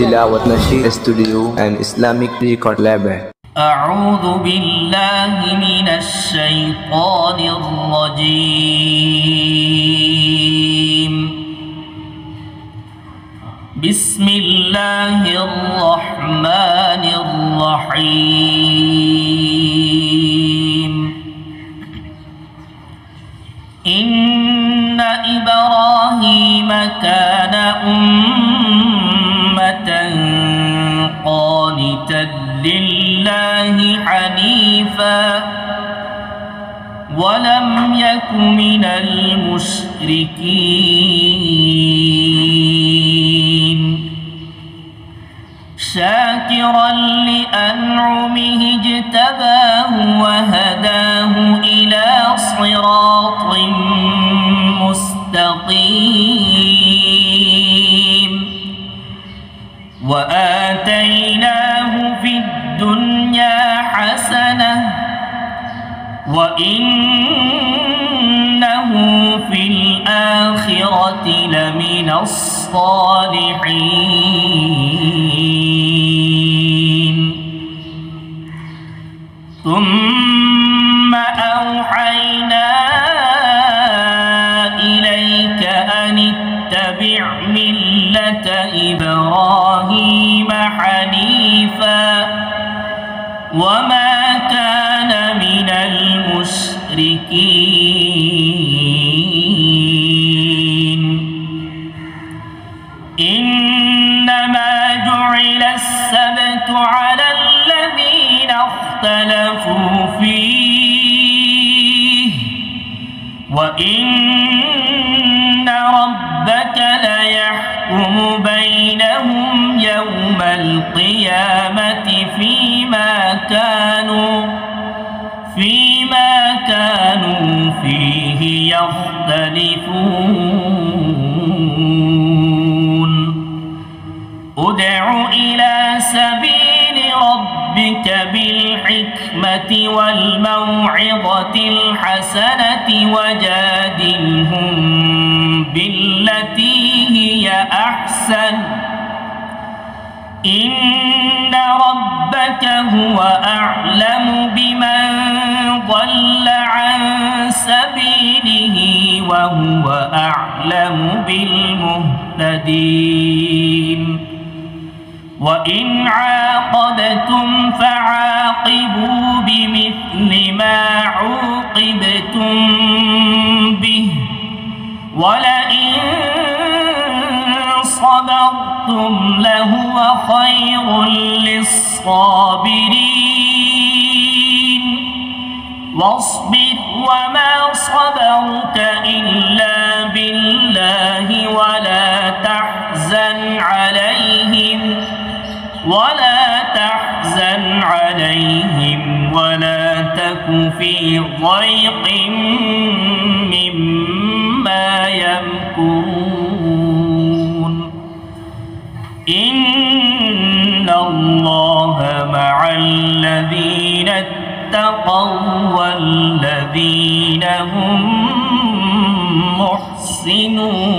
तिलावत नशीर studio and Islamic record lab है। अऊज़ु बिल्लाहि मिनश शैतानिर रजीम। बिस्मिल्लाहिर रहमानिर रहीम। इन्ना इब्राहीम कान उम्मतन क़ानितन लिल्लाहि हनीफा वलम यकु मिनल मुश्रिकीन शाकिरन लिअनउमिहि इज्तबाहु वहदाहु इला सिरातिन मुस्तक़ीम वआतैनाहु फिद्दुन्या हसनह वइन्नहु फिल आखिरति लमिनस सालिहीन। सुम्मा औहैना इलैक अन इत्तबि' मिल्लत इब्राहीम हनीफा वमा कान मिनल मुश्रिकीन। इन्नमा जुइलस सब्तु अलल्लज़ीना इख्तलफू फीह वइन्न रब्बक लयहकुमु बैनहुम यौमल क़ियामति फीमा कानू फीहि यख्तलिफून। उदउ इला सबीलि रब्बिक बिल्हिक्मति वल मौइज़तिल हसनति वजादिलहुम बिल्लती हिय अहसन। इन्न रब्बक हुवा अअलमु बिमन ضل عن سبيله وهو أعلم بالمهتدين। وإن عاقبتم فعاقبوا بمثل ما عوقبتم به ولئن صبرتم لهو خير للصابرين واصبر وما صبرك إلا بالله ولا تحزن عليهم ولا تك في ضيق مما يمكرون। إن الله مع الذين اتقوا والذين هم محسنون।